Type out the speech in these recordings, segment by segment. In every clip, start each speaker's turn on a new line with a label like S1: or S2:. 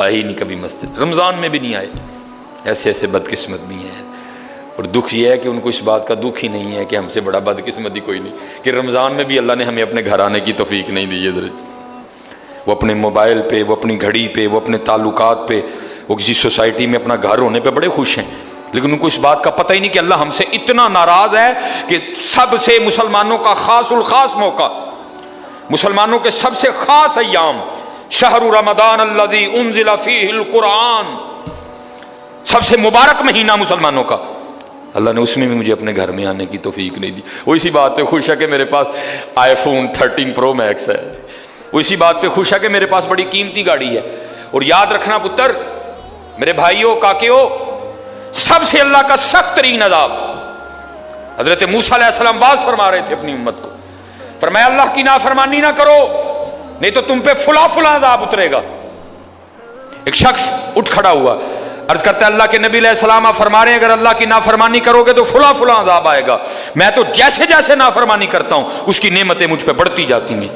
S1: آئے ہی نہیں کبھی مسجد، رمضان میں بھی نہیں آئے. ایسے ایسے بدقسمت بھی ہیں. اور دکھ یہ ہے کہ ان کو اس بات کا دکھ ہی نہیں ہے کہ ہم سے بڑا بدقسمت ہی کوئی نہیں کہ رمضان میں بھی اللہ نے ہمیں اپنے گھر آنے کی توفیق نہیں دی ہے. وہ اپنے موبائل پہ، وہ اپنی گھڑی پہ، وہ اپنے تعلقات پہ، وہ کسی سوسائٹی میں اپنا گھر ہونے پہ بڑے خوش ہیں، لیکن ان کو اس بات کا پتہ ہی نہیں کہ اللہ ہم سے اتنا ناراض ہے کہ سب سے مسلمانوں کا خاص الخاص موقع، مسلمانوں کے سب سے خاص ایام، شہر رمضان الذی انزل فیہ القرآن، سب سے مبارک مہینہ مسلمانوں کا، اللہ نے اس میں بھی مجھے اپنے گھر میں آنے کی توفیق نہیں دی. وہ اسی بات پہ خوش ہے کہ میرے پاس آئی فون 13 پرو میکس ہے، وہ اسی بات پہ خوش ہے کہ میرے پاس بڑی قیمتی گاڑی ہے. اور یاد رکھنا پتر، میرے بھائیوں، کاکیوں، سب سے اللہ کا سخت ترین عذاب، حضرت موسیٰ علیہ السلام واز فرما رہے تھے اپنی امت کو، فرمایا اللہ کی نافرمانی نہ کرو نہیں تو تم پہ فلاں فلاں عذاب اترے گا. ایک شخص اٹھ کھڑا ہوا، عرض کرتا ہے اللہ کے نبی علیہ السلام آپ فرما رہے ہیں اگر اللہ کی نافرمانی کرو گے تو فلاں فلاں عذاب آئے گا. میں تو جیسے جیسے نافرمانی کرتا ہوں اس کی نعمتیں مجھ پہ بڑھتی جاتی ہیں،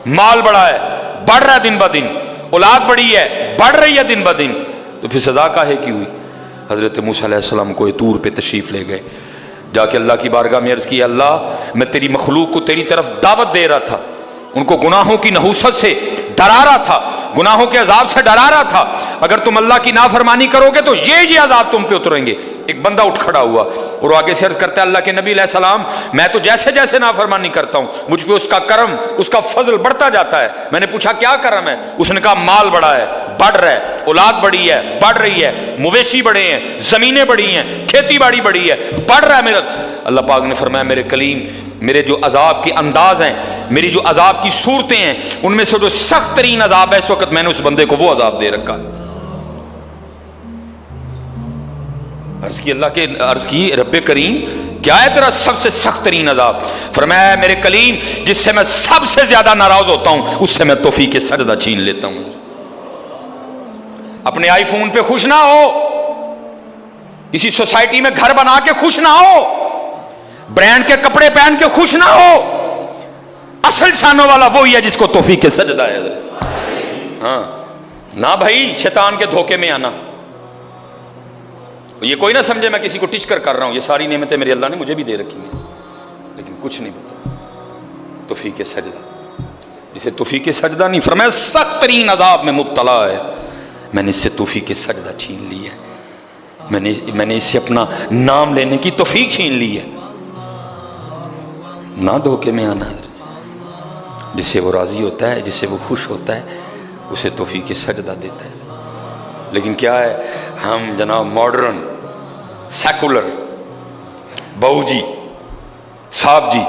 S1: مال بڑا ہے، بڑھ رہا ہے دن بہ دن، اولاد بڑی ہے، بڑھ رہی ہے دن بہ دن، تو پھر سزا کاہے کی ہوئی؟ حضرت موسیٰ علیہ السلام کوہ طور پہ تشریف لے گئے، جا کے اللہ کی بارگاہ میں عرض کی اللہ میں تیری مخلوق کو تیری طرف دعوت دے رہا تھا، ان کو گناہوں کی نحوست سے ڈرا رہا تھا، گناہوں کے عذاب سے ڈرا رہا تھا، اگر تم اللہ کی نافرمانی کرو گے تو یہ عذاب تم پہ اتریں گے. ایک بندہ اٹھ کھڑا ہوا اور آگے سے عرض کرتا ہے اللہ کے نبی علیہ السلام میں تو جیسے جیسے نافرمانی کرتا ہوں مجھ پہ اس کا کرم، اس کا فضل بڑھتا جاتا ہے. میں نے پوچھا کیا کرم ہے؟ اس نے کہا مال بڑا ہے، بڑھ رہا ہے، اولاد بڑی ہے، بڑھ رہی ہے، مویشی بڑے ہیں، زمینیں بڑی ہیں، کھیتی باڑی بڑی ہے، بڑھ رہا ہے میرا. اللہ پاک نے فرمایا میرے کلیم، میرے جو عذاب کے انداز ہیں، میری جو عذاب کی صورتیں ہیں، ان میں سے جو سخت ترین عذاب ہے اس وقت میں نے اس بندے کو وہ عذاب دے رکھا ہے. عرض کی رب کریم کیا ہے تیرا سب سے سخت ترین عذاب؟ فرمایا میرے کلیم جس سے میں سب سے زیادہ ناراض ہوتا ہوں اس سے میں توفیق سجدہ چھین لیتا ہوں. اپنے آئی فون پہ خوش نہ ہو، کسی سوسائٹی میں گھر بنا کے خوش نہ ہو، برانڈ کے کپڑے پہن کے خوش نہ ہو، اصل شانوں والا وہی ہے جس کو توفیق سجدہ ہے. ہاں نہ بھائی شیطان کے دھوکے میں آنا. یہ کوئی نہ سمجھے میں کسی کو ٹچکر کر رہا ہوں، یہ ساری نعمتیں میرے اللہ نے مجھے بھی دے رکھی ہیں، لیکن کچھ نہیں پتا. توفیق سجدہ، جسے توفیق سجدہ نہیں، فرمایا سخت ترین عذاب میں مبتلا ہے، میں نے اس سے توفیق سجدہ چھین لی ہے، میں نے اس سے اپنا نام لینے کی توفیق چھین لی ہے. نہ دھوکے میں آنا. جس سے وہ راضی ہوتا ہے، جس سے وہ خوش ہوتا ہے، اسے توفیق سجدہ دیتا ہے. لیکن کیا ہے، ہم جناب ماڈرن، سیکولر، بہو جی، صاحب جی،